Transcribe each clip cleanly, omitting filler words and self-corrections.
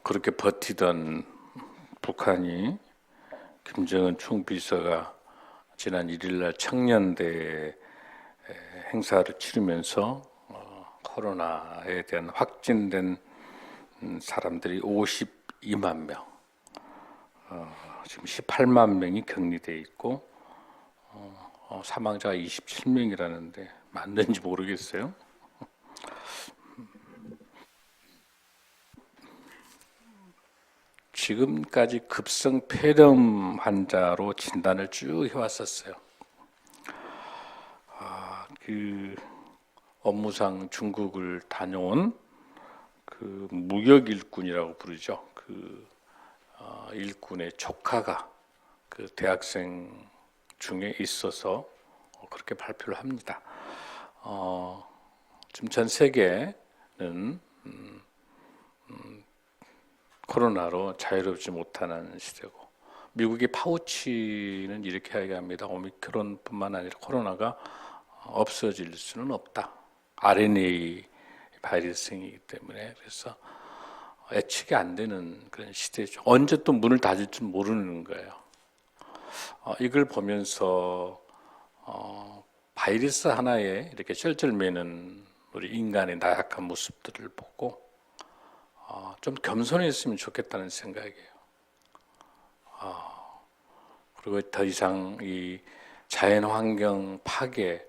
그렇게 버티던 북한이 김정은 총비서가 지난 1일날 청년대 행사를 치르면서 코로나에 대한 확진된 사람들이 52만 명, 지금 18만 명이 격리돼 있고 사망자가 27명이라는데 맞는지 모르겠어요. 지금까지 급성 폐렴 환자로 진단을 쭉 해왔었어요. 그 업무상 중국을 다녀온 그 무역 일꾼이라고 부르죠. 그 일꾼의 조카가 그 대학생 중에 있어서 그렇게 발표를 합니다. 지금 전 세계는 코로나로 자유롭지 못하는 시대고, 미국의 파우치는 이렇게 이야기합니다. 오미크론뿐만 아니라 코로나가 없어질 수는 없다. RNA 바이러스이기 때문에. 그래서 예측이 안 되는 그런 시대죠. 언제 또 문을 닫을 줄 모르는 거예요. 이걸 보면서 바이러스 하나에 이렇게 쩔쩔매는 우리 인간의 나약한 모습들을 보고 좀 겸손했으면 좋겠다는 생각이에요. 그리고 더 이상 이 자연환경 파괴,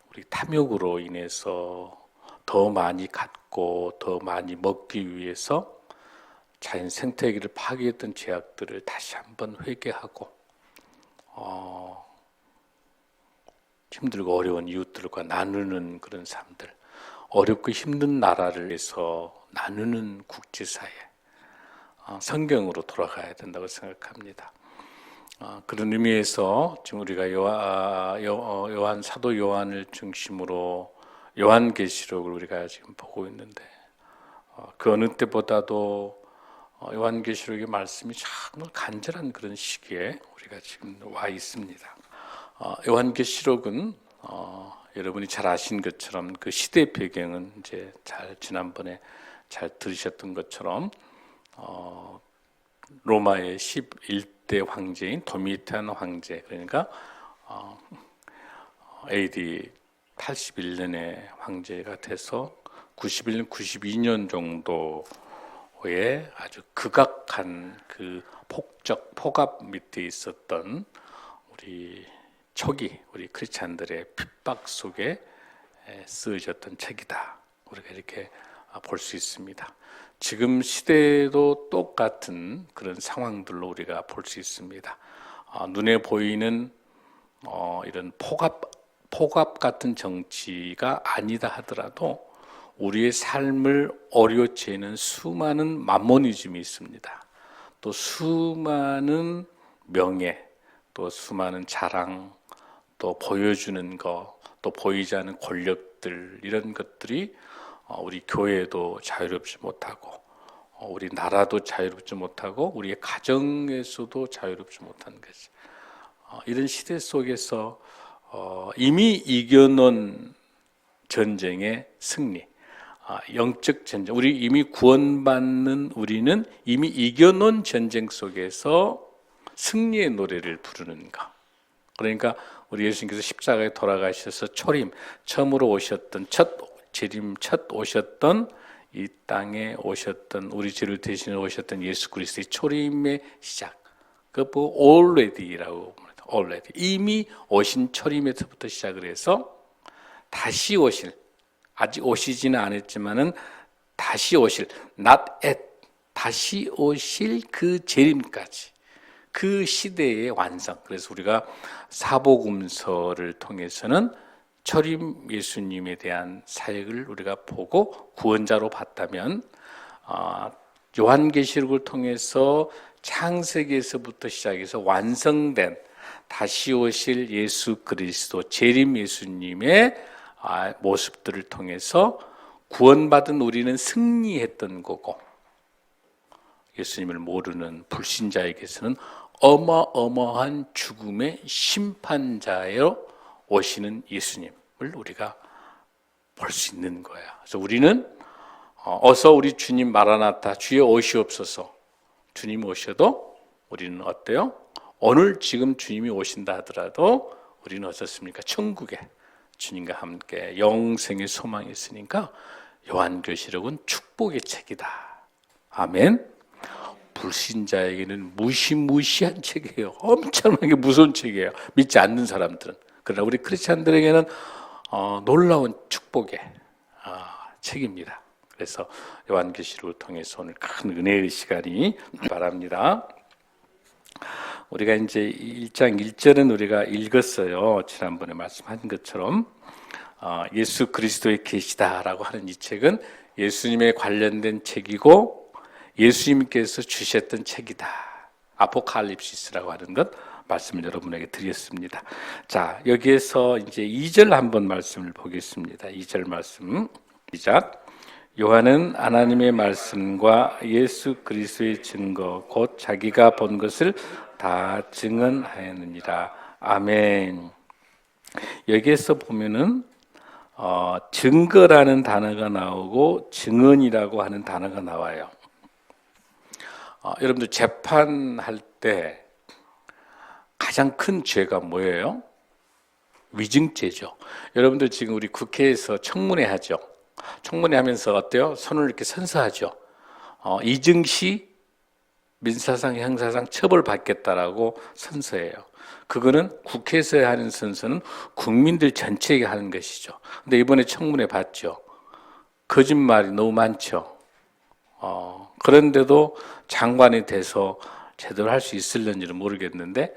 우리 탐욕으로 인해서 더 많이 갖고 더 많이 먹기 위해서 자연 생태계를 파괴했던 죄악들을 다시 한번 회개하고 힘들고 어려운 이웃들과 나누는 그런 삶들, 어렵고 힘든 나라를 위해서 나누는 국제사회, 성경으로 돌아가야 된다고 생각합니다. 그런 의미에서 지금 우리가 요한 사도 요한을 중심으로 요한계시록을 우리가 지금 보고 있는데 그 어느 때보다도 요한계시록의 말씀이 정말 간절한 그런 시기에 우리가 지금 와 있습니다. 요한계시록은 여러분이 잘 아신 것처럼 그 시대 배경은 이제 지난번에 잘 들으셨던 것처럼 로마의 11대 황제인 도미티안 황제, 그러니까 AD 81년에 황제가 돼서 91년, 92년 정도에 아주 극악한 그 폭압 밑에 있었던 우리 초기 우리 크리스찬들의 핍박 속에 쓰여졌던 책이다. 우리가 이렇게 볼 수 있습니다. 지금 시대도 똑같은 그런 상황들로 우리가 볼 수 있습니다. 눈에 보이는 이런 폭압 같은 정치가 아니다 하더라도 우리의 삶을 어려워지는 수많은 맘모니즘이 있습니다. 또 수많은 명예, 또 수많은 자랑, 또 보여주는 것, 또 보이지 않는 권력들, 이런 것들이 우리 교회도 자유롭지 못하고 우리 나라도 자유롭지 못하고 우리의 가정에서도 자유롭지 못한 것이 이런 시대 속에서 이미 이겨놓은 전쟁의 승리, 영적 전쟁, 우리 이미 구원받는 우리는 이미 이겨놓은 전쟁 속에서 승리의 노래를 부르는 것. 그러니까 우리 예수님께서 십자가에 돌아가셔서 초림, 처음으로 오셨던 첫 오셨던 이 땅에 오셨던 우리 죄를 대신해 오셨던 예수 그리스도의 초림의 시작. 그거 already라고 합니다. already. 이미 오신 초림에서부터 시작을 해서 다시 오실, 아직 오시지는 않았지만은 다시 오실, not at, 다시 오실 그 재림까지, 그 시대의 완성. 그래서 우리가 사복음서를 통해서는 초림 예수님에 대한 사역을 우리가 보고 구원자로 봤다면 요한계시록을 통해서 창세기에서부터 시작해서 완성된 다시 오실 예수 그리스도 재림 예수님의 모습들을 통해서 구원받은 우리는 승리했던 거고, 예수님을 모르는 불신자에게서는 어마어마한 죽음의 심판자로 오시는 예수님을 우리가 볼 수 있는 거야. 그래서 우리는 어서 우리 주님 마라나타 주여 오시옵소서. 주님 오셔도 우리는 어때요? 오늘 지금 주님이 오신다 하더라도 우리는 어떻습니까? 천국에 주님과 함께 영생의 소망이 있으니까 요한계시록은 축복의 책이다. 아멘. 불신자에게는 무시무시한 책이에요. 엄청나게 무서운 책이에요. 믿지 않는 사람들은. 그러나 우리 크리스찬들에게는 놀라운 축복의 책입니다. 그래서 요한계시록을 통해서 오늘 큰 은혜의 시간이 바랍니다. 우리가 이제 1장 1절은 우리가 읽었어요. 지난번에 말씀한 것처럼 예수 그리스도의 계시다라고 하는 이 책은 예수님에 관련된 책이고 예수님께서 주셨던 책이다. 아포칼립시스라고 하는 것 말씀을 여러분에게 드렸습니다. 자, 여기에서 이제 2절 한번 말씀을 보겠습니다. 2절 말씀 시작. 요한은 하나님의 말씀과 예수 그리스도의 증거 곧 자기가 본 것을 다 증언하였느니라. 아멘. 여기에서 보면은 증거라는 단어가 나오고 증언이라고 하는 단어가 나와요. 여러분들 재판할 때 가장 큰 죄가 뭐예요? 위증죄죠. 여러분들 지금 우리 국회에서 청문회 하죠. 청문회 하면서 어때요? 손을 이렇게 선서하죠. 이증시 민사상 형사상 처벌받겠다라고 선서해요. 그거는 국회에서 하는 선서는 국민들 전체에게 하는 것이죠. 근데 이번에 청문회 봤죠. 거짓말이 너무 많죠. 그런데도 장관이 돼서 제대로 할 수 있을는지는 모르겠는데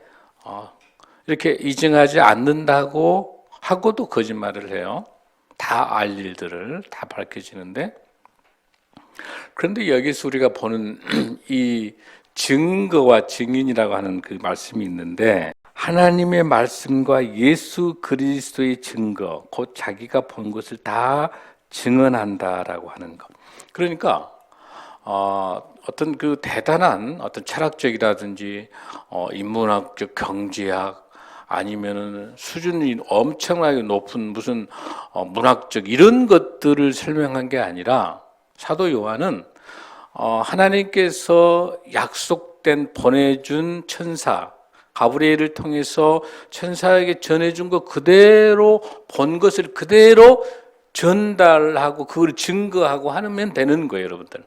이렇게 이증하지 않는다고 하고도 거짓말을 해요. 다 알 일들을 다 밝혀지는데, 그런데 여기서 우리가 보는 이 증거와 증인이라고 하는 그 말씀이 있는데, 하나님의 말씀과 예수 그리스도의 증거, 곧 자기가 본 것을 다 증언한다라고 하는 것. 그러니까 어떤 그 대단한 어떤 철학적이라든지 인문학적 경제학 아니면은 수준이 엄청나게 높은 무슨 문학적 이런 것들을 설명한 게 아니라 사도 요한은 하나님께서 약속된 보내준 천사 가브리엘을 통해서 천사에게 전해준 것 그대로 본 것을 그대로 전달하고 그걸 증거하고 하면 되는 거예요, 여러분들.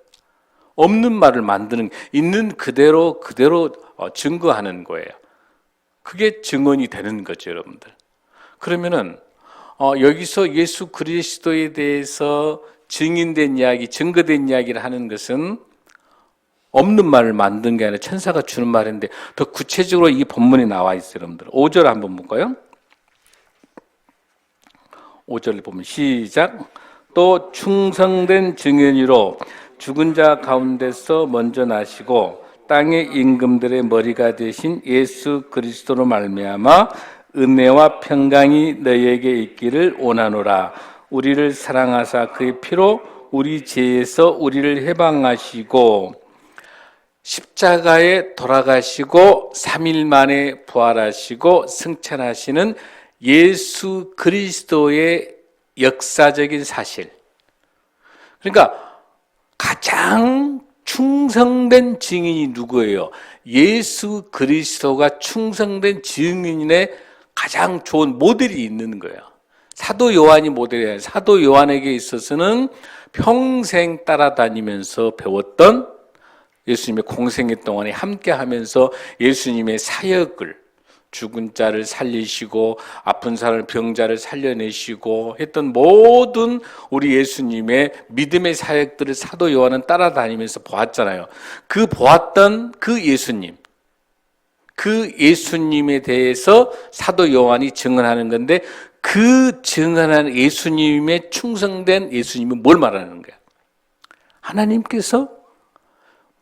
없는 말을 만드는, 있는 그대로 증거하는 거예요. 그게 증언이 되는 거죠, 여러분들. 그러면은 여기서 예수 그리스도에 대해서 증인된 이야기, 증거된 이야기를 하는 것은 없는 말을 만든 게 아니라 천사가 주는 말인데 더 구체적으로 이 본문에 나와 있어요, 여러분들. 5절 한번 볼까요? 5절을 보면 시작. 또 충성된 증인으로 죽은 자 가운데서 먼저 나시고 땅의 임금들의 머리가 되신 예수 그리스도로 말미암아 은혜와 평강이 너희에게 있기를 원하노라. 우리를 사랑하사 그의 피로 우리 죄에서 우리를 해방하시고 십자가에 돌아가시고 3일 만에 부활하시고 승천하시는 예수 그리스도의 역사적인 사실. 그러니까 가장 충성된 증인이 누구예요? 예수 그리스도가 충성된 증인의 가장 좋은 모델이 있는 거예요. 사도 요한이 모델이에요. 사도 요한에게 있어서는 평생 따라다니면서 배웠던 예수님의 공생애 동안에 함께 하면서 예수님의 사역을 죽은 자를 살리시고 아픈 사람 병자를 살려내시고 했던 모든 우리 예수님의 믿음의 사역들을 사도 요한은 따라다니면서 보았잖아요. 그 보았던 그 예수님에 대해서 사도 요한이 증언하는 건데 그 증언하는 예수님의 충성된 예수님이 뭘 말하는 거야? 하나님께서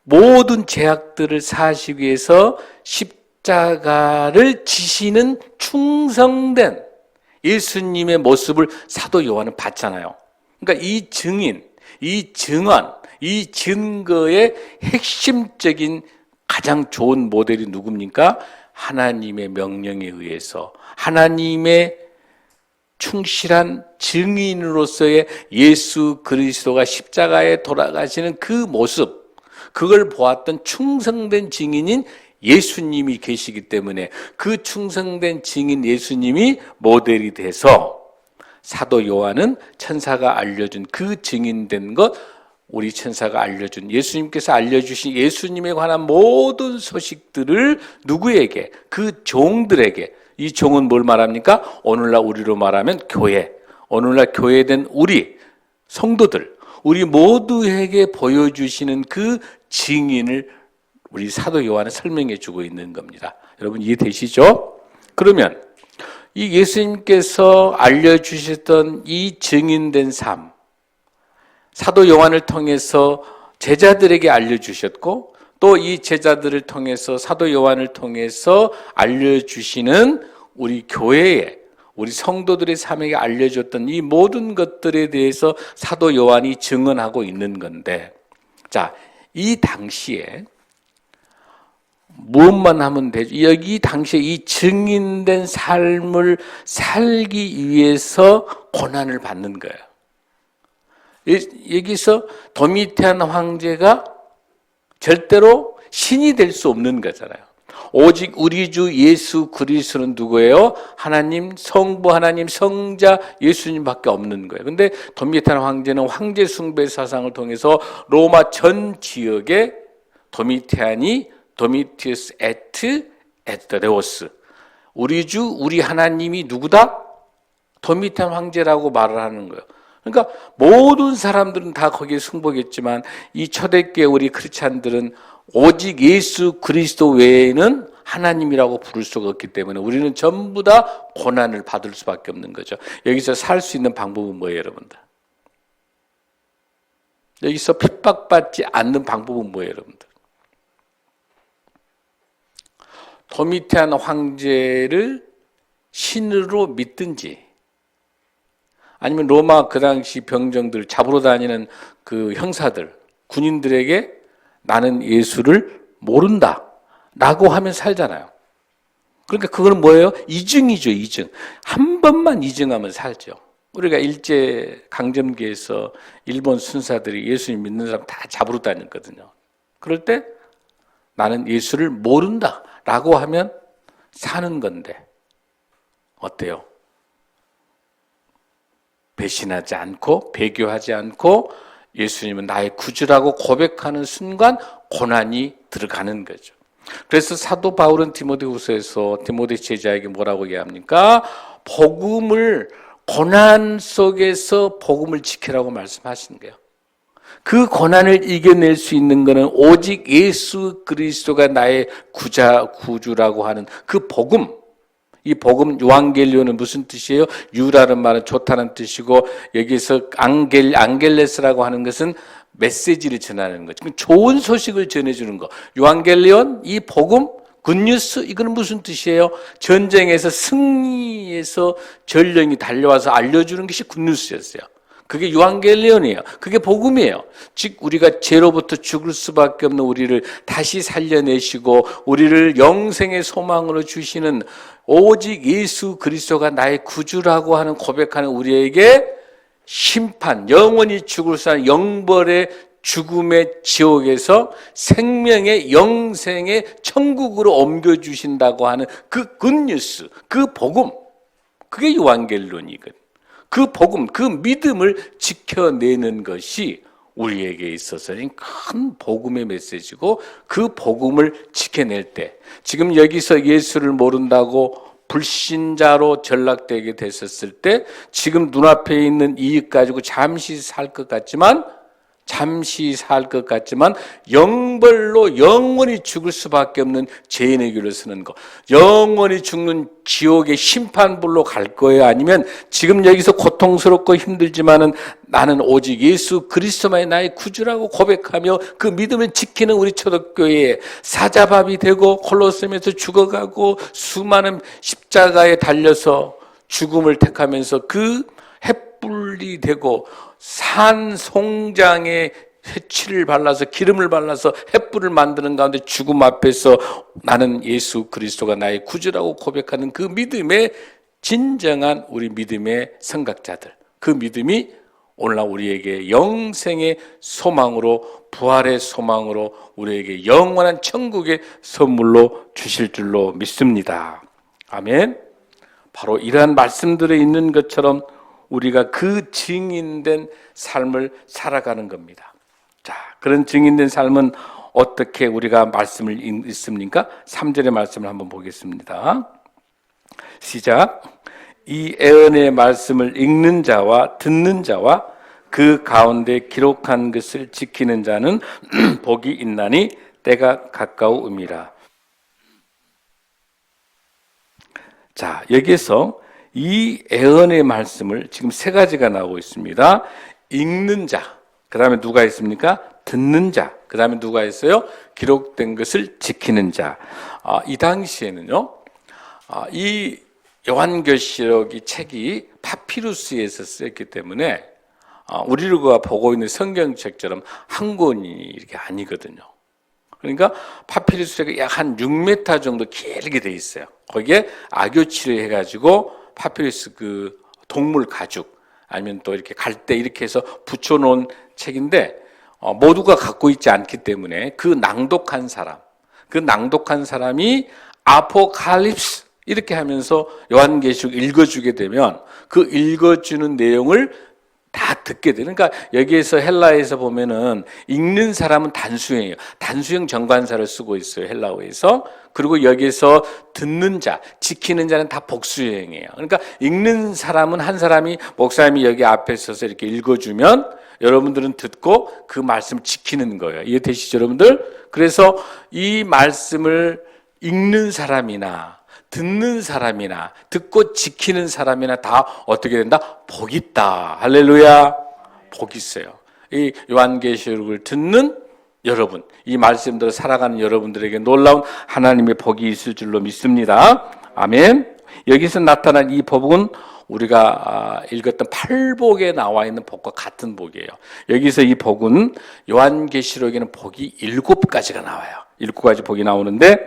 모든 죄악들을 사하시기 위해서 십자가를 지시는 충성된 예수님의 모습을 사도 요한은 봤잖아요. 그러니까 이 증인, 이 증언, 이 증거의 핵심적인 가장 좋은 모델이 누굽니까? 하나님의 명령에 의해서 하나님의 충실한 증인으로서의 예수 그리스도가 십자가에 돌아가시는 그 모습, 그걸 보았던 충성된 증인인 예수님이 계시기 때문에 그 충성된 증인 예수님이 모델이 돼서 사도 요한은 천사가 알려준 그 증인된 것, 우리 천사가 알려준 예수님께서 알려주신 예수님에 관한 모든 소식들을 누구에게? 그 종들에게. 이 종은 뭘 말합니까? 오늘날 우리로 말하면 교회, 오늘날 교회된 우리 성도들, 우리 모두에게 보여주시는 그 증인을 우리 사도 요한은 설명해 주고 있는 겁니다. 여러분 이해되시죠? 그러면 이 예수님께서 알려주셨던 이 증인된 삶, 사도 요한을 통해서 제자들에게 알려주셨고 또 이 제자들을 통해서 사도 요한을 통해서 알려주시는 우리 교회에, 우리 성도들의 삶에게 알려줬던 이 모든 것들에 대해서 사도 요한이 증언하고 있는 건데, 자, 이 당시에 무엇만 하면 되죠? 여기 당시에 이 증인된 삶을 살기 위해서 고난을 받는 거예요. 여기서 도미티안 황제가 절대로 신이 될 수 없는 거잖아요. 오직 우리 주 예수 그리스도는 누구예요? 하나님, 성부 하나님, 성자 예수님밖에 없는 거예요. 근데 도미티안 황제는 황제 숭배 사상을 통해서 로마 전 지역에 도미티우스 에트 데오스, 우리 주 우리 하나님이 누구다? 도미티안 황제라고 말을 하는 거예요. 그러니까 모든 사람들은 다 거기에 승복했지만 이 초대교회 우리 크리스찬들은 오직 예수 그리스도 외에는 하나님이라고 부를 수가 없기 때문에 우리는 전부 다 고난을 받을 수밖에 없는 거죠. 여기서 살 수 있는 방법은 뭐예요, 여러분들? 여기서 핍박받지 않는 방법은 뭐예요, 여러분들? 도미티안 황제를 신으로 믿든지 아니면 로마 그 당시 병정들 잡으러 다니는 그 형사들, 군인들에게 나는 예수를 모른다 라고 하면 살잖아요. 그러니까 그거는 뭐예요? 이증이죠, 이증. 한 번만 이증하면 살죠. 우리가 일제 강점기에서 일본 순사들이 예수님 믿는 사람 다 잡으러 다녔거든요. 그럴 때 나는 예수를 모른다 라고 하면 사는 건데 어때요? 배신하지 않고 배교하지 않고 예수님은 나의 구주라고 고백하는 순간 고난이 들어가는 거죠. 그래서 사도 바울은 디모데후서에서 디모데 제자에게 뭐라고 얘기합니까? 복음을 고난 속에서 복음을 지키라고 말씀하시는 거예요. 그 고난을 이겨낼 수 있는 것은 오직 예수 그리스도가 나의 구주라고 하는 그 복음. 이 복음 요한겔리오는 무슨 뜻이에요? 유라는 말은 좋다는 뜻이고 여기서 안겔레스라고 하는 것은 메시지를 전하는 거죠. 좋은 소식을 전해주는 거. 요한겔리온 이 복음 굿뉴스 이거는 무슨 뜻이에요? 전쟁에서 승리해서 전령이 달려와서 알려주는 것이 굿뉴스였어요. 그게 요한겔리온이에요. 그게 복음이에요. 즉 우리가 죄로부터 죽을 수밖에 없는 우리를 다시 살려내시고 우리를 영생의 소망으로 주시는 오직 예수 그리스도가 나의 구주라고 하는 고백하는 우리에게 심판, 영원히 죽을 사람 영벌의 죽음의 지옥에서 생명의 영생의 천국으로 옮겨주신다고 하는 그 굿뉴스, 그 복음, 그게 요한겔리온이거든요. 그 복음, 그 믿음을 지켜내는 것이 우리에게 있어서는 큰 복음의 메시지고 그 복음을 지켜낼 때 지금 여기서 예수를 모른다고 불신자로 전락되게 됐었을 때 지금 눈앞에 있는 이익 가지고 잠시 살 것 같지만 영벌로 영원히 죽을 수밖에 없는 죄인의 길을 쓰는 것, 영원히 죽는 지옥의 심판불로 갈 거예요? 아니면 지금 여기서 고통스럽고 힘들지만은 나는 오직 예수 그리스도만이 나의 구주라고 고백하며 그 믿음을 지키는 우리 초대교회의 사자밥이 되고 콜로세움에서 죽어가고 수많은 십자가에 달려서 죽음을 택하면서 그 횃불이 되고 산 송장에 해치를 발라서 기름을 발라서 횃불을 만드는 가운데 죽음 앞에서 나는 예수 그리스도가 나의 구주라고 고백하는 그 믿음의 진정한 우리 믿음의 선각자들, 그 믿음이 오늘날 우리에게 영생의 소망으로, 부활의 소망으로 우리에게 영원한 천국의 선물로 주실 줄로 믿습니다. 아멘. 바로 이러한 말씀들에 있는 것처럼 우리가 그 증인된 삶을 살아가는 겁니다. 자, 그런 증인된 삶은 어떻게 우리가 말씀을 읽습니까? 3절의 말씀을 한번 보겠습니다. 시작. 이 애언의 말씀을 읽는 자와 듣는 자와 그 가운데 기록한 것을 지키는 자는 복이 있나니 때가 가까우음이라. 자, 여기에서 이 애언의 말씀을 지금 세 가지가 나오고 있습니다. 읽는 자, 그 다음에 누가 있습니까? 듣는 자, 그 다음에 누가 있어요? 기록된 것을 지키는 자. 이 당시에는요, 이 요한계시록 이 책이 파피루스에서 쓰였기 때문에 우리가 보고 있는 성경책처럼 한 권이 이렇게 아니거든요. 그러니까 파피루스가 약 한 6m 정도 길게 돼 있어요. 거기에 악교치를 해가지고 파피루스 그 동물 가죽 아니면 또 이렇게 갈대 이렇게 해서 붙여놓은 책인데 모두가 갖고 있지 않기 때문에 그 낭독한 사람이 아포칼립스 이렇게 하면서 요한계시록 읽어주게 되면 그 읽어주는 내용을 다 듣게 돼요. 그러니까 여기에서 헬라에서 보면은 읽는 사람은 단수형이에요. 단수형 정관사를 쓰고 있어요, 헬라어에서. 그리고 여기에서 듣는 자, 지키는 자는 다 복수형이에요. 그러니까 읽는 사람은 한 사람이 목사님이 여기 앞에 서서 이렇게 읽어주면 여러분들은 듣고 그 말씀을 지키는 거예요. 이해되시죠, 여러분들? 그래서 이 말씀을 읽는 사람이나 듣는 사람이나 듣고 지키는 사람이나 다 어떻게 된다? 복 있다. 할렐루야. 복 있어요. 이 요한계시록을 듣는 여러분, 이 말씀대로 살아가는 여러분들에게 놀라운 하나님의 복이 있을 줄로 믿습니다. 아멘. 여기서 나타난 이 복은 우리가 읽었던 팔복에 나와 있는 복과 같은 복이에요. 여기서 이 복은 요한계시록에는 복이 7가지가 나와요. 7가지 복이 나오는데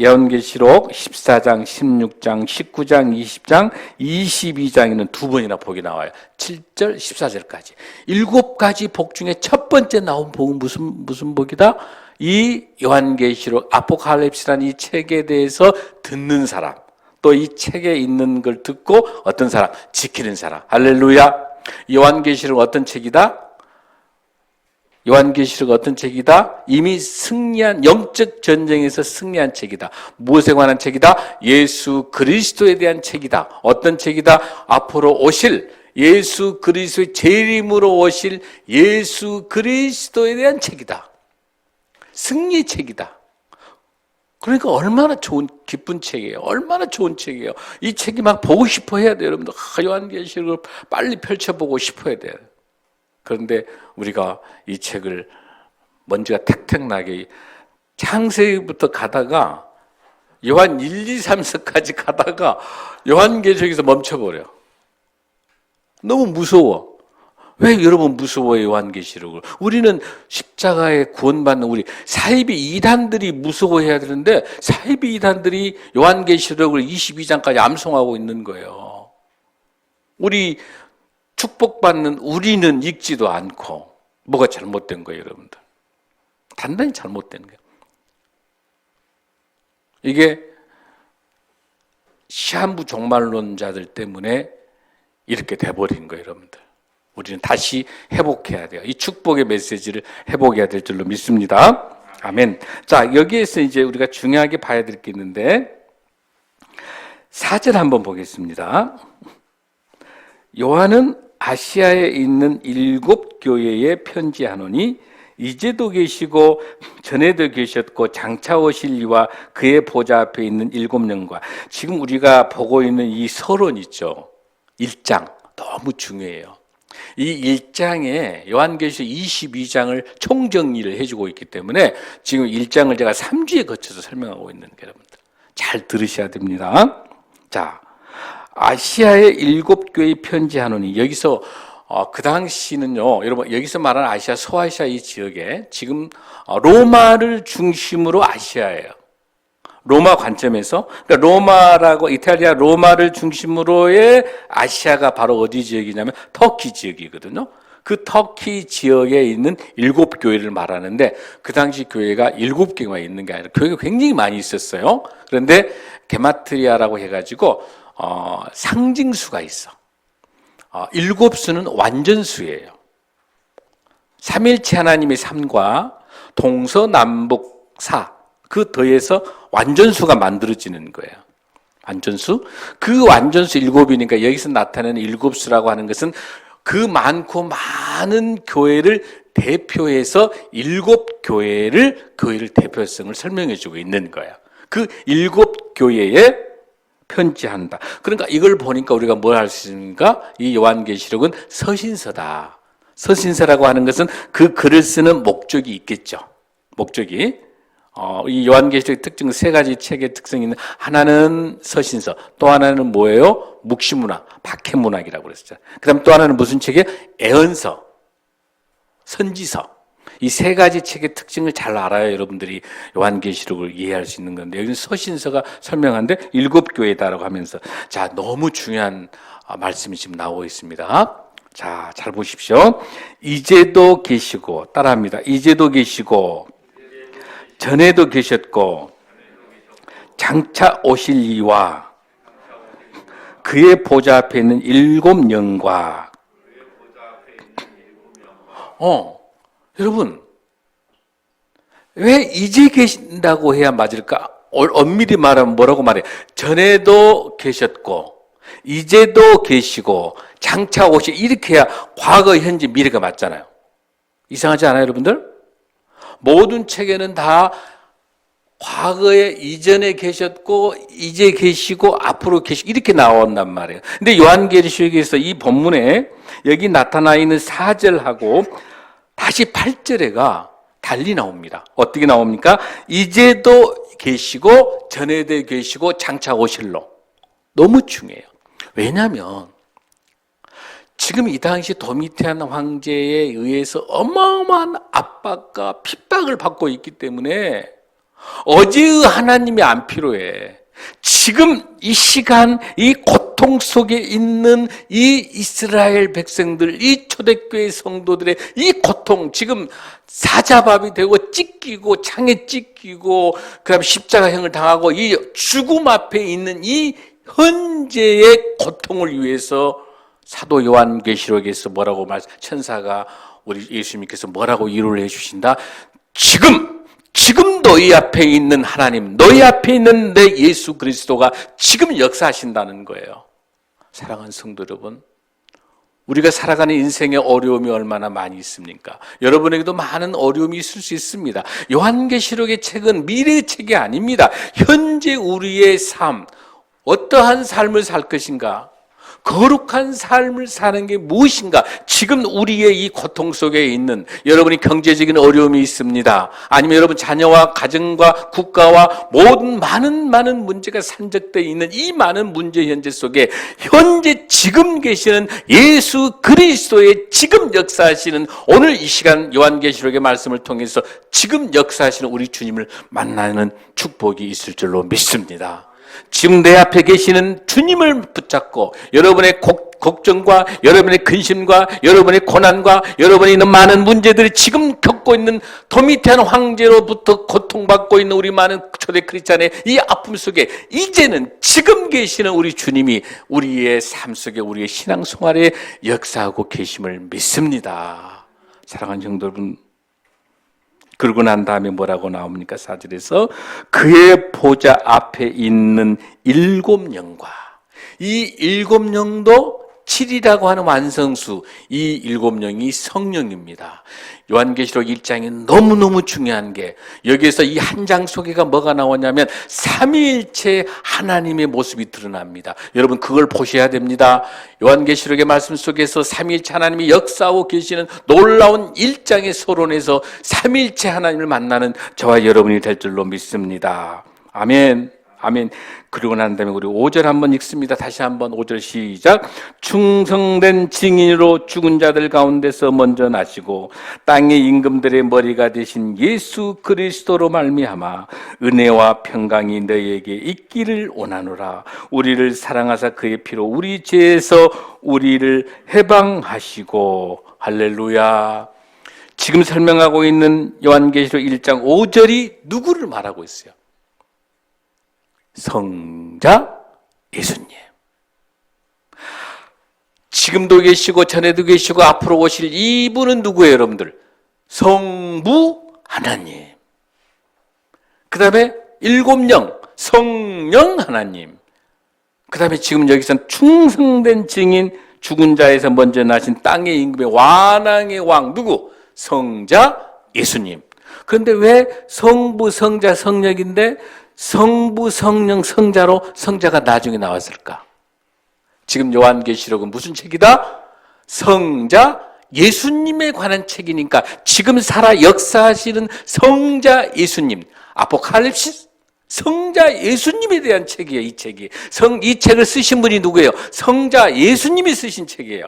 요한계시록 14장, 16장, 19장, 20장, 22장에는 2번이나 복이 나와요. 7절, 14절까지. 7가지 복 중에 첫 번째 나온 복은 무슨 복이다? 이 요한계시록 아포칼립스라는 이 책에 대해서 듣는 사람, 또 이 책에 있는 걸 듣고 어떤 사람? 지키는 사람. 할렐루야. 요한계시록 어떤 책이다? 요한계시록 어떤 책이다? 이미 승리한 영적 전쟁에서 승리한 책이다. 무엇에 관한 책이다? 예수 그리스도에 대한 책이다. 어떤 책이다? 앞으로 오실 예수 그리스도의 재림으로 오실 예수 그리스도에 대한 책이다. 승리의 책이다. 그러니까 얼마나 좋은 기쁜 책이에요. 얼마나 좋은 책이에요. 이 책이 막 보고 싶어 해야 돼요. 여러분들 요한계시록을 빨리 펼쳐보고 싶어 해야 돼요. 그런데 우리가 이 책을 먼지가 택택나게 창세기부터 가다가 요한 1, 2, 3, 4까지 가다가 요한계시록에서 멈춰버려. 너무 무서워. 왜 여러분 무서워요, 요한계시록을? 우리는 십자가에 구원받는 우리 사이비 이단들이 무서워해야 되는데 사이비 이단들이 요한계시록을 22장까지 암송하고 있는 거예요. 우리 축복받는 우리는 읽지도 않고 뭐가 잘못된 거예요, 여러분들? 단단히 잘못된 거예요. 이게 시한부 종말론자들 때문에 이렇게 돼버린 거예요, 여러분들. 우리는 다시 회복해야 돼요. 이 축복의 메시지를 회복해야 될 줄로 믿습니다. 아멘. 자, 여기에서 이제 우리가 중요하게 봐야 될 게 있는데 4절 한번 보겠습니다. 요한은 아시아에 있는 7 교회에 편지하노니 이제도 계시고 전에도 계셨고 장차 오실 이와 그의 보좌 앞에 있는 7명과 지금 우리가 보고 있는 이 서론 있죠. 1장 너무 중요해요. 이 1장에 요한계시록 22장을 총정리를 해주고 있기 때문에 지금 1장을 제가 3주에 거쳐서 설명하고 있는 게 여러분들 잘 들으셔야 됩니다. 자, 아시아의 7 교회에 편지하노니 여기서 그 당시는요, 여러분 여기서 말하는 아시아 소아시아 이 지역에 지금 로마를 중심으로 아시아예요. 로마 관점에서, 그러니까 로마라고, 이탈리아 로마를 중심으로의 아시아가 바로 어디 지역이냐면 터키 지역이거든요. 그 터키 지역에 있는 7교회를 말하는데, 그 당시 교회가 7개만 있는 게 아니라 교회가 굉장히 많이 있었어요. 그런데 게마트리아라고 해가지고 상징수가 있어. 7수는 완전수예요. 삼일체 하나님의 삶과 동서남북사, 그 더해서 완전수가 만들어지는 거예요. 완전수. 그 완전수 7이니까 여기서 나타나는 7수라고 하는 것은 그 많고 많은 교회를 대표해서 7교회를 대표성을 설명해 주고 있는 거예요. 그 7교회에 편지한다. 그러니까 이걸 보니까 우리가 뭘 할 수 있습니까? 이 요한계시록은 서신서다. 서신서라고 하는 것은 그 글을 쓰는 목적이 있겠죠. 목적이. 이 요한계시록의 특징, 3가지 책의 특성이 있는, 하나는 서신서, 또 하나는 뭐예요? 묵시문학, 박해문학이라고 그랬죠. 그 다음 또 하나는 무슨 책이에요? 애언서, 선지서. 이 3가지 책의 특징을 잘 알아야 여러분들이 요한계시록을 이해할 수 있는 건데, 여기는 서신서가 설명한데 7교회다라고 하면서, 자, 너무 중요한 말씀이 지금 나오고 있습니다. 자, 잘 보십시오. 이제도 계시고, 따라합니다. 이제도 계시고, 전에도 계셨고, 장차 오실 이와 그의 보좌 앞에 있는 7영과. 여러분, 왜 이제 계신다고 해야 맞을까? 엄밀히 말하면 뭐라고 말해요? 전에도 계셨고, 이제도 계시고, 장차 오실, 이렇게 해야 과거, 현재, 미래가 맞잖아요. 이상하지 않아요, 여러분들? 모든 책에는 다 과거에 이전에 계셨고, 이제 계시고, 앞으로 계시고, 이렇게 나온단 말이에요. 근데 요한계시록에서 이 본문에 여기 나타나 있는 4절하고 다시 8절에가 달리 나옵니다. 어떻게 나옵니까? 이제도 계시고, 전에도 계시고, 장차 오실로. 너무 중요해요. 왜냐하면 지금 이 당시 도미티안 황제에 의해서 어마어마한 압박과 핍박을 받고 있기 때문에 어제의 하나님이 안 필요해. 지금 이 시간, 이 고통 속에 있는 이 이스라엘 백성들, 이 초대교회 성도들의 이 고통, 지금 사자밥이 되고 찢기고 창에 찢기고 그다음 십자가형을 당하고 이 죽음 앞에 있는 이 현재의 고통을 위해서 사도 요한계시록에서 뭐라고 천사가 우리 예수님께서 뭐라고 위로를 해주신다? 지금 너희 앞에 있는 하나님, 너희 앞에 있는 내 예수 그리스도가 지금 역사하신다는 거예요. 사랑하는 성도 여러분, 우리가 살아가는 인생의 어려움이 얼마나 많이 있습니까? 여러분에게도 많은 어려움이 있을 수 있습니다. 요한계시록의 책은 미래의 책이 아닙니다. 현재 우리의 삶, 어떠한 삶을 살 것인가? 거룩한 삶을 사는 게 무엇인가? 지금 우리의 이 고통 속에 있는, 여러분이 경제적인 어려움이 있습니다. 아니면 여러분 자녀와 가정과 국가와 모든 많은 문제가 산적되어 있는 이 많은 문제 현재 속에 현재 지금 계시는 예수 그리스도의 지금 역사하시는, 오늘 이 시간 요한계시록의 말씀을 통해서 지금 역사하시는 우리 주님을 만나는 축복이 있을 줄로 믿습니다. 지금 내 앞에 계시는 주님을 붙잡고 여러분의 걱정과 여러분의 근심과 여러분의 고난과 여러분이 있는 많은 문제들이 지금 겪고 있는 도미티안 황제로부터 고통받고 있는 우리 많은 초대 크리스찬의 이 아픔 속에 이제는 지금 계시는 우리 주님이 우리의 삶 속에 우리의 신앙생활에 역사하고 계심을 믿습니다. 사랑하는 성도 여러분, 그러고 난 다음에 뭐라고 나옵니까? 4절에서 그의 보좌 앞에 있는 7영과, 이 7영도 7이라고 하는 완성수, 이 7영이 성령입니다. 요한계시록 1장이 너무너무 중요한 게, 여기에서 이 한 장 속에가 뭐가 나오냐면 삼위일체 하나님의 모습이 드러납니다. 여러분 그걸 보셔야 됩니다. 요한계시록의 말씀 속에서 삼위일체 하나님이 역사하고 계시는 놀라운 1장의 서론에서 삼위일체 하나님을 만나는 저와 여러분이 될 줄로 믿습니다. 아멘. 아멘. 그리고 난 다음에 우리 5절 한번 읽습니다. 다시 한번 5절 시작. 충성된 증인으로 죽은 자들 가운데서 먼저 나시고 땅의 임금들의 머리가 되신 예수 그리스도로 말미암아 은혜와 평강이 너희에게 있기를 원하노라. 우리를 사랑하사 그의 피로 우리 죄에서 우리를 해방하시고. 할렐루야. 지금 설명하고 있는 요한계시록 1장 5절이 누구를 말하고 있어요? 성자 예수님. 지금도 계시고 전에도 계시고 앞으로 오실 이분은 누구예요, 여러분들? 성부 하나님. 그 다음에 일곱 영, 성령 하나님. 그 다음에 지금 여기서는 충성된 증인, 죽은 자에서 먼저 나신 땅의 임금의 완왕의 왕, 누구? 성자 예수님. 그런데 왜 성부, 성자, 성령인데 성부, 성령, 성자로 성자가 나중에 나왔을까? 지금 요한계시록은 무슨 책이다? 성자 예수님에 관한 책이니까 지금 살아 역사하시는 성자 예수님, 아포칼립시스, 성자 예수님에 대한 책이에요. 이 책이. 이 책을 쓰신 분이 누구예요? 성자 예수님이 쓰신 책이에요.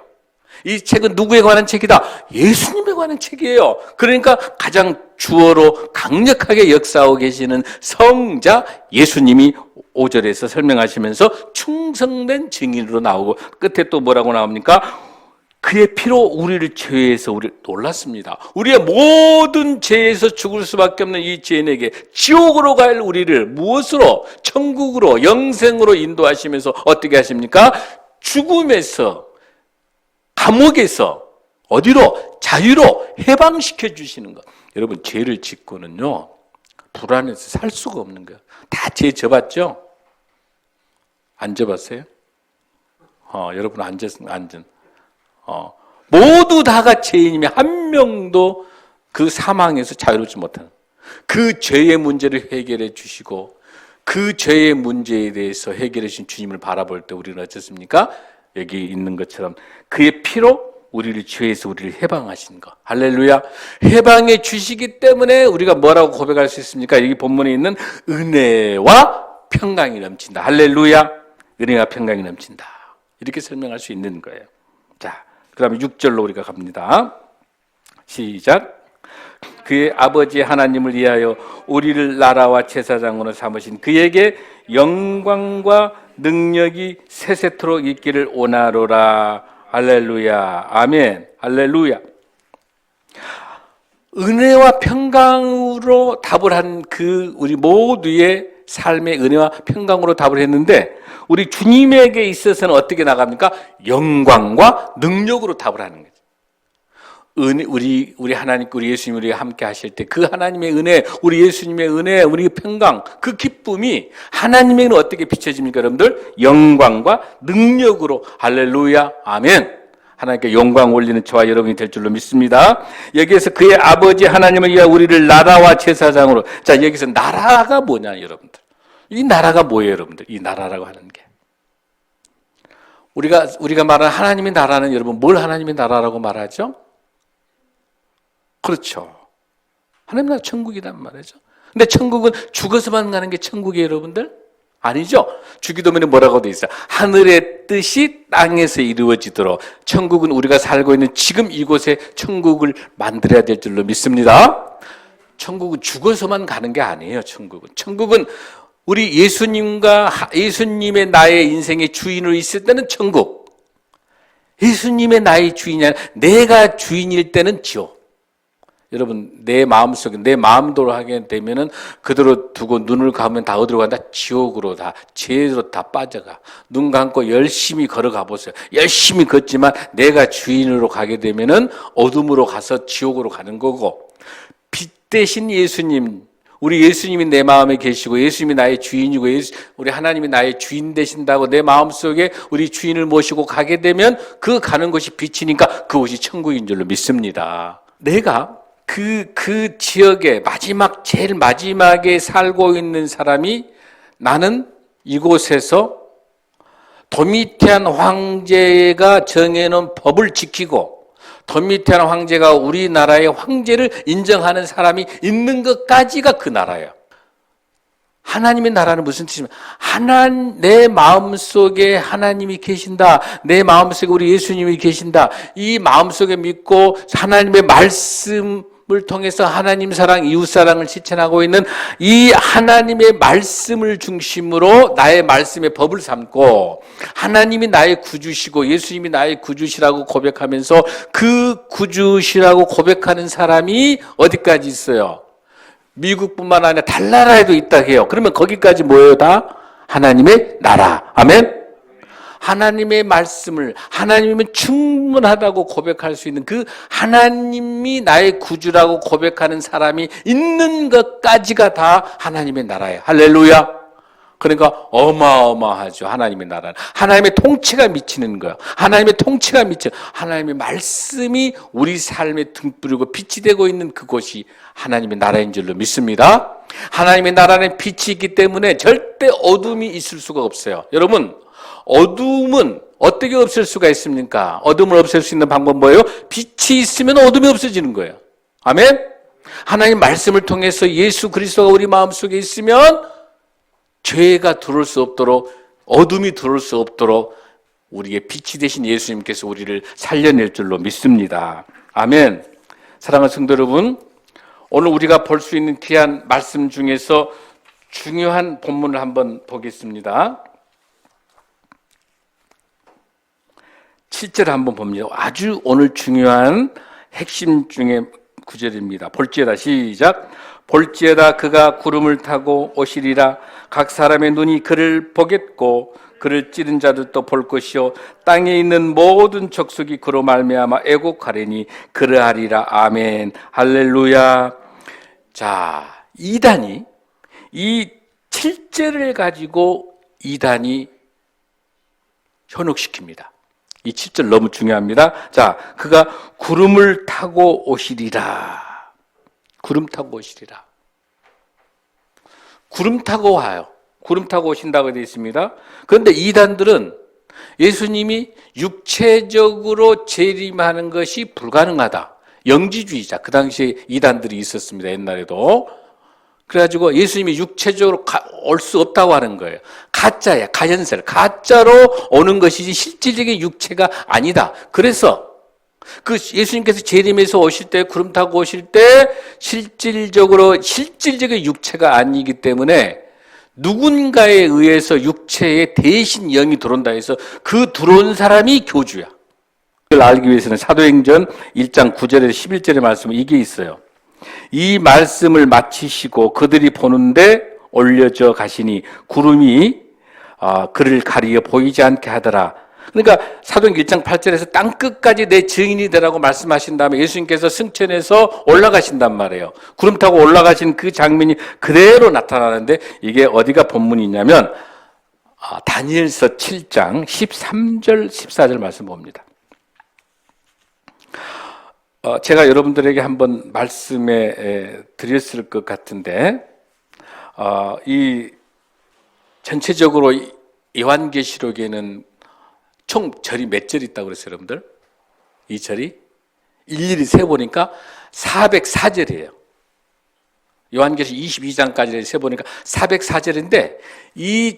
이 책은 누구에 관한 책이다? 예수님에 관한 책이에요. 그러니까 가장 주어로 강력하게 역사하고 계시는 성자 예수님이 5절에서 설명하시면서 충성된 증인으로 나오고 끝에 또 뭐라고 나옵니까? 그의 피로 우리를 죄에서 우리를 놀랐습니다. 우리의 모든 죄에서 죽을 수밖에 없는 이 죄인에게 지옥으로 갈 우리를 무엇으로? 천국으로, 영생으로 인도하시면서 어떻게 하십니까? 죽음에서, 감옥에서 어디로? 자유로 해방시켜 주시는 것. 여러분, 죄를 짓고는요 불안해서 살 수가 없는 거예요. 다 죄 져봤죠? 안 져봤어요? 여러분 모두 다가 죄인이면 한 명도 그 사망에서 자유롭지 못하는, 그 죄의 문제를 해결해 주시고 그 죄의 문제에 대해서 해결해 주신 주님을 바라볼 때 우리는 어떻습니까? 여기 있는 것처럼 그의 피로 우리를 죄에서 우리를 해방하신 것. 할렐루야. 해방해 주시기 때문에 우리가 뭐라고 고백할 수 있습니까? 여기 본문에 있는 은혜와 평강이 넘친다. 할렐루야. 은혜와 평강이 넘친다. 이렇게 설명할 수 있는 거예요. 자, 그 다음에 6절로 우리가 갑니다. 시작. 그의 아버지 하나님을 위하여 우리를 나라와 제사장으로 삼으신 그에게 영광과 능력이 세세토록 있기를 원하노라. 할렐루야. 아멘. 할렐루야. 은혜와 평강으로 답을 한 그 우리 모두의 삶의 은혜와 평강으로 답을 했는데 우리 주님에게 있어서는 어떻게 나갑니까? 영광과 능력으로 답을 하는 거죠. 우리 하나님께 우리 예수님 우리가 함께 하실 때 그 하나님의 은혜, 우리 예수님의 은혜, 우리 평강, 그 기쁨이 하나님에게는 어떻게 비춰집니까, 여러분들? 영광과 능력으로. 할렐루야. 아멘. 하나님께 영광 올리는 저와 여러분이 될 줄로 믿습니다. 여기에서 그의 아버지 하나님을 위하여 우리를 나라와 제사장으로. 자, 여기서 나라가 뭐냐, 여러분들? 이 나라가 뭐예요, 여러분들? 이 나라라고 하는 게. 우리가 말하는 하나님의 나라는 여러분 뭘 하나님의 나라라고 말하죠? 그렇죠. 하나님 나라 천국이란 말이죠. 근데 천국은 죽어서만 가는 게 천국이에요, 여러분들? 아니죠. 주기도문에 뭐라고 돼 있어요? 하늘의 뜻이 땅에서 이루어지도록. 천국은 우리가 살고 있는 지금 이곳에 천국을 만들어야 될 줄로 믿습니다. 천국은 죽어서만 가는 게 아니에요. 천국은 우리 예수님과 예수님의 나의 인생의 주인으로 있을 때는 천국. 예수님의 나의 주인이 아니라 내가 주인일 때는 지옥. 여러분, 내 마음속에, 내 마음대로 하게 되면은 그대로 두고 눈을 감으면 다 어디로 간다? 지옥으로 다, 죄로 다 빠져가. 눈 감고 열심히 걸어가 보세요. 열심히 걷지만 내가 주인으로 가게 되면은 어둠으로 가서 지옥으로 가는 거고, 빛 대신 예수님, 우리 예수님이 내 마음에 계시고 예수님이 나의 주인이고 우리 하나님이 나의 주인 되신다고 내 마음속에 우리 주인을 모시고 가게 되면 그 가는 곳이 빛이니까 그곳이 천국인 줄로 믿습니다. 내가 그 지역에 제일 마지막에 살고 있는 사람이 나는 이곳에서 도미티안 황제가 정해놓은 법을 지키고 도미티안 황제가 우리나라의 황제를 인정하는 사람이 있는 것까지가 그 나라예요. 하나님의 나라는 무슨 뜻이냐면 내 마음속에 하나님이 계신다. 내 마음속에 우리 예수님이 계신다. 이 마음속에 믿고 하나님의 말씀을 통해서 하나님 사랑, 이웃 사랑을 실천하고 있는 이 하나님의 말씀을 중심으로 나의 말씀의 법을 삼고 하나님이 나의 구주시고 예수님이 나의 구주시라고 고백하면서 그 구주시라고 고백하는 사람이 어디까지 있어요? 미국뿐만 아니라 달나라에도 있다 해요. 그러면 거기까지 뭐예요? 다 하나님의 나라. 아멘. 하나님의 말씀을 하나님이면 충분하다고 고백할 수 있는 그 하나님이 나의 구주라고 고백하는 사람이 있는 것까지가 다 하나님의 나라예요. 할렐루야. 그러니까 어마어마하죠. 하나님의 나라는 하나님의 통치가 미치는 거예요. 하나님의 통치가 미쳐 하나님의 말씀이 우리 삶에 등불이고 빛이 되고 있는 그곳이 하나님의 나라인 줄로 믿습니다. 하나님의 나라는 빛이 있기 때문에 절대 어둠이 있을 수가 없어요. 여러분, 어둠은 어떻게 없앨 수가 있습니까? 어둠을 없앨 수 있는 방법은 뭐예요? 빛이 있으면 어둠이 없어지는 거예요. 아멘? 하나님 말씀을 통해서 예수 그리스도가 우리 마음속에 있으면 죄가 들어올 수 없도록, 어둠이 들어올 수 없도록 우리의 빛이 되신 예수님께서 우리를 살려낼 줄로 믿습니다. 아멘. 사랑하는 성도 여러분, 오늘 우리가 볼 수 있는 귀한 말씀 중에서 중요한 본문을 한번 보겠습니다. 7절 한번 봅니다. 아주 오늘 중요한 핵심 중에 구절입니다. 볼지어다, 시작. 볼지어다 그가 구름을 타고 오시리라. 각 사람의 눈이 그를 보겠고 그를 찌른 자들도 볼 것이요 땅에 있는 모든 족속이 그로 말미암아 애곡하리니 그러하리라. 아멘. 할렐루야. 자, 이단이 이 7절을 가지고 이단이 현혹시킵니다. 이 7절 너무 중요합니다. 자, 그가 구름을 타고 오시리라. 구름 타고 오시리라. 구름 타고 와요. 구름 타고 오신다고 되어 있습니다. 그런데 이단들은 예수님이 육체적으로 재림하는 것이 불가능하다. 영지주의자. 그 당시에 이단들이 있었습니다. 옛날에도. 그래가지고 예수님이 육체적으로 올 수 없다고 하는 거예요. 가짜야. 가현설. 가짜로 오는 것이지 실질적인 육체가 아니다. 그래서 그 예수님께서 재림해서 오실 때, 구름 타고 오실 때 실질적인 육체가 아니기 때문에 누군가에 의해서 육체에 대신 영이 들어온다 해서 그 들어온 사람이 교주야. 그걸 알기 위해서는 사도행전 1장 9절에서 11절의 말씀에 이게 있어요. 이 말씀을 마치시고 그들이 보는데 올려져 가시니 구름이 그를 가리어 보이지 않게 하더라. 그러니까 사도행전 1장 8절에서 땅끝까지 내 증인이 되라고 말씀하신 다음에 예수님께서 승천해서 올라가신단 말이에요. 구름 타고 올라가신 그 장면이 그대로 나타나는데 이게 어디가 본문이냐면 다니엘서 7장 13절 14절 말씀 봅니다. 제가 여러분들에게 한번 말씀해 드렸을 것 같은데 이 전체적으로 요한계시록에는 총 절이 몇 절 있다고 그랬어요, 여러분들? 이 절이 일일이 세보니까 404절이에요. 요한계시록 22장까지 세보니까 404절인데 이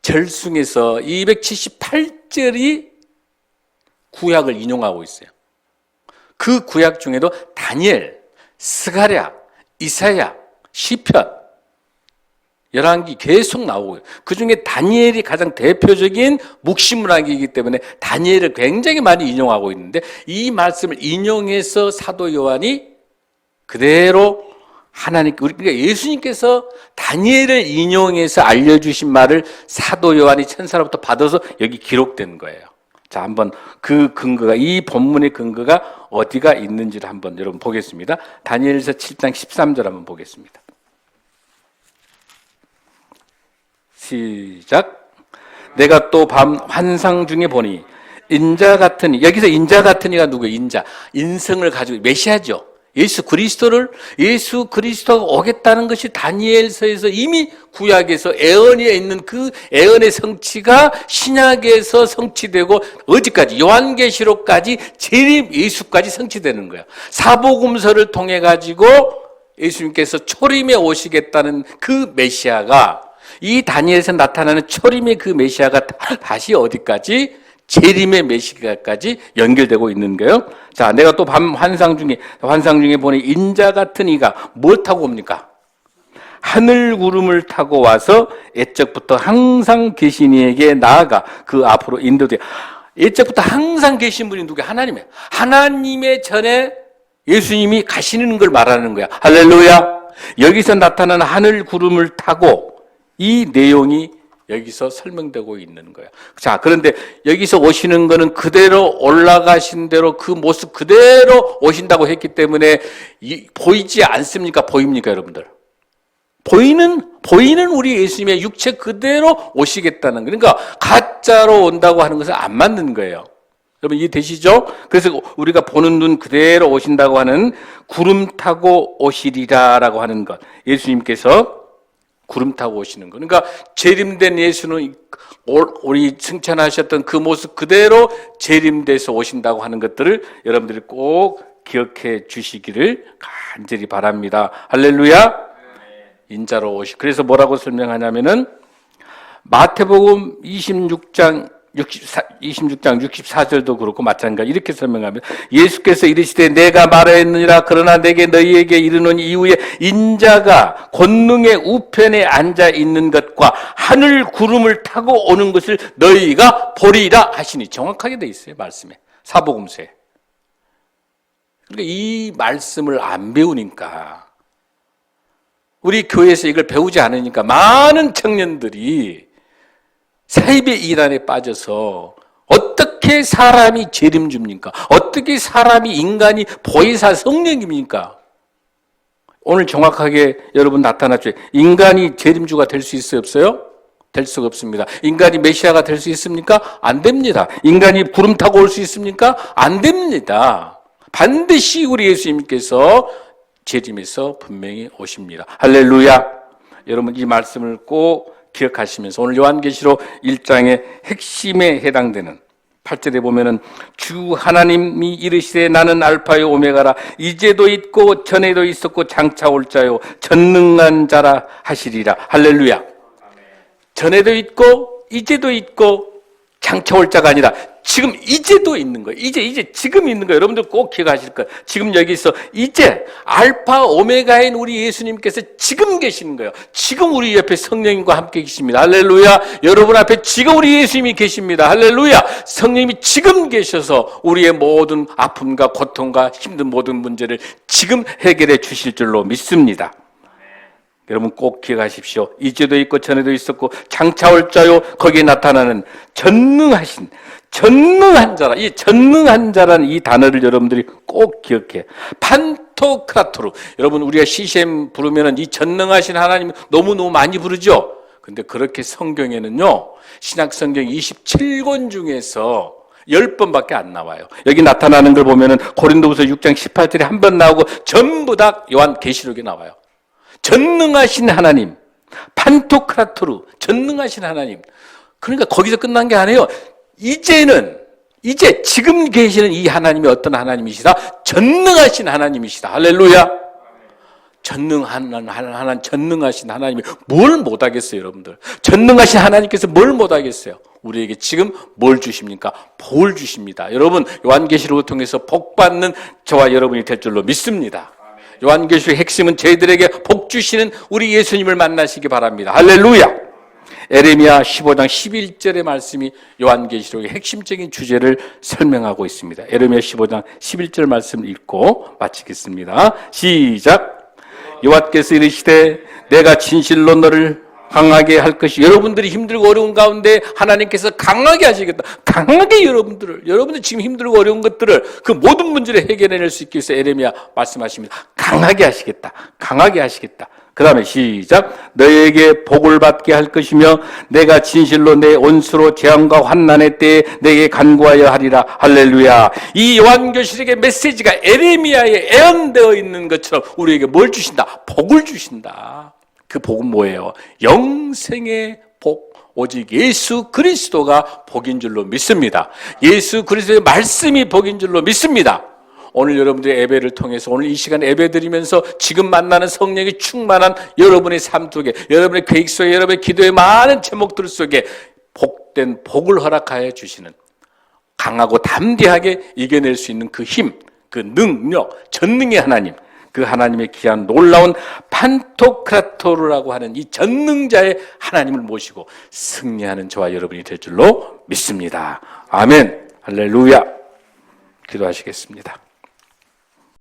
절 중에서 278절이 구약을 인용하고 있어요. 그 구약 중에도 다니엘, 스가랴, 이사야, 시편, 열왕기 계속 나오고요. 그중에 다니엘이 가장 대표적인 묵시문학이기 때문에 다니엘을 굉장히 많이 인용하고 있는데 이 말씀을 인용해서 사도 요한이 그대로 그러니까 예수님께서 다니엘을 인용해서 알려주신 말을 사도 요한이 천사로부터 받아서 여기 기록된 거예요. 자, 한번 그 근거가, 이 본문의 근거가 어디가 있는지를 한번 여러분 보겠습니다. 다니엘서 7장 13절 한번 보겠습니다. 시작. 내가 또 밤 환상 중에 보니 인자 같으니, 여기서 인자 같으니가 누구예요? 인성을 가지고 메시아죠. 예수 그리스도가 오겠다는 것이 다니엘서에서 이미 구약에서 애언에 있는 그 애언의 성취가 신약에서 성취되고 어디까지? 요한계시록까지 재림 예수까지 성취되는 거야. 사복음서를 통해 가지고 예수님께서 초림에 오시겠다는 그 메시아가 이 다니엘에서 나타나는 초림의 그 메시아가 다시 어디까지? 재림의 메시아까지 연결되고 있는 거예요. 자, 내가 또 밤 환상 중에 보니 인자 같은 이가 뭘 타고 옵니까? 하늘 구름을 타고 와서 옛적부터 항상 계신 이에게 나아가 그 앞으로 인도돼. 옛적부터 항상 계신 분이 누구야? 하나님이에요. 하나님의 전에 예수님이 가시는 걸 말하는 거야. 할렐루야. 여기서 나타나는 하늘 구름을 타고 이 내용이 여기서 설명되고 있는 거예요. 자, 그런데 여기서 오시는 거는 그대로 올라가신 대로 그 모습 그대로 오신다고 했기 때문에 보이지 않습니까? 보입니까, 여러분들? 보이는 우리 예수님의 육체 그대로 오시겠다는 거예요. 그러니까 가짜로 온다고 하는 것은 안 맞는 거예요. 여러분 이해되시죠? 그래서 우리가 보는 눈 그대로 오신다고 하는 구름 타고 오시리라라고 하는 것. 예수님께서 구름 타고 오시는 거. 그러니까 재림된 예수는 우리 칭찬하셨던 그 모습 그대로 재림돼서 오신다고 하는 것들을 여러분들이 꼭 기억해 주시기를 간절히 바랍니다. 할렐루야. 인자로 그래서 뭐라고 설명하냐면은 마태복음 26장 64절도 그렇고 마찬가지 이렇게 설명합니다. 예수께서 이르시되 내가 말하였느니라 그러나 내게 너희에게 이르노니 이후에 인자가 권능의 우편에 앉아 있는 것과 하늘 구름을 타고 오는 것을 너희가 보리라 하시니 정확하게 돼 있어요. 말씀에 사복음서에. 그러니까 이 말씀을 안 배우니까 우리 교회에서 이걸 배우지 않으니까 많은 청년들이 사입의 이단에 빠져서 어떻게 사람이 재림줍니까? 어떻게 사람이 인간이 보혜사 성령입니까? 오늘 정확하게 여러분 나타났죠. 인간이 재림주가 될 수 있어요? 없어요? 될 수가 없습니다. 인간이 메시아가 될 수 있습니까? 안 됩니다. 인간이 구름 타고 올 수 있습니까? 안 됩니다. 반드시 우리 예수님께서 재림에서 분명히 오십니다. 할렐루야. 여러분 이 말씀을 꼭 기억하시면서 오늘 요한계시록 1장의 핵심에 해당되는 8절에 보면은 주 하나님이 이르시되 나는 알파요 오메가라 이제도 있고 전에도 있었고 장차 올 자요 전능한 자라 하시리라. 할렐루야. 전에도 있고 이제도 있고 장차 올 자가 아니라 지금 이제도 있는 거예요. 이제 지금 있는 거예요. 여러분들 꼭 기억하실 거예요. 지금 여기서 이제 알파 오메가인 우리 예수님께서 지금 계시는 거예요. 지금 우리 옆에 성령님과 함께 계십니다. 할렐루야. 여러분 앞에 지금 우리 예수님이 계십니다. 할렐루야. 성령님이 지금 계셔서 우리의 모든 아픔과 고통과 힘든 모든 문제를 지금 해결해 주실 줄로 믿습니다. 여러분 꼭 기억하십시오. 이제도 있고 전에도 있었고 장차 올 자요 거기에 나타나는 전능한 자라. 이 전능한 자라는 이 단어를 여러분들이 꼭 기억해. 판토크라토르. 여러분 우리가 CCM 부르면은 이 전능하신 하나님 너무너무 많이 부르죠. 근데 그렇게 성경에는요. 신약 성경 27권 중에서 10번밖에 안 나와요. 여기 나타나는 걸 보면은 고린도후서 6장 18절에 한 번 나오고 전부 다 요한계시록에 나와요. 전능하신 하나님, 판토크라토르, 전능하신 하나님. 그러니까 거기서 끝난 게 아니에요. 이제 지금 계시는 이 하나님이 어떤 하나님이시다? 전능하신 하나님이시다. 할렐루야. 전능하신 하나님이 뭘 못하겠어요, 여러분들? 전능하신 하나님께서 뭘 못하겠어요? 우리에게 지금 뭘 주십니까? 복을 주십니다. 여러분, 요한계시록을 통해서 복 받는 저와 여러분이 될 줄로 믿습니다. 요한계시록의 핵심은 저희들에게 복 주시는 우리 예수님을 만나시기 바랍니다. 할렐루야. 에레미야 15장 11절의 말씀이 요한계시록의 핵심적인 주제를 설명하고 있습니다. 에레미야 15장 11절 말씀을 읽고 마치겠습니다. 시작. 여호와께서 이르시되 내가 진실로 너를 강하게 할 것이. 여러분들이 힘들고 어려운 가운데 하나님께서 강하게 하시겠다. 강하게 여러분들 지금 힘들고 어려운 것들을 그 모든 문제를 해결해낼 수 있기 위해서 에레미야 말씀하십니다. 강하게 하시겠다. 강하게 하시겠다. 그 다음에 시작. 너에게 복을 받게 할 것이며 내가 진실로 내 온수로 재앙과 환난의 때에 내게 간구하여 하리라. 할렐루야. 이 요한계시록의 메시지가 에레미야에 애언되어 있는 것처럼 우리에게 뭘 주신다? 복을 주신다. 그 복은 뭐예요? 영생의 복. 오직 예수 그리스도가 복인 줄로 믿습니다. 예수 그리스도의 말씀이 복인 줄로 믿습니다. 오늘 여러분들의 예배를 통해서 오늘 이 시간 예배 드리면서 지금 만나는 성령이 충만한 여러분의 삶 속에, 여러분의 계획 속에, 여러분의 기도의 많은 제목들 속에 복된 복을 허락하여 주시는, 강하고 담대하게 이겨낼 수 있는 그 힘, 그 능력, 전능의 하나님, 그 하나님의 귀한 놀라운 판토크라토르라고 하는 이 전능자의 하나님을 모시고 승리하는 저와 여러분이 될 줄로 믿습니다. 아멘. 할렐루야. 기도하시겠습니다.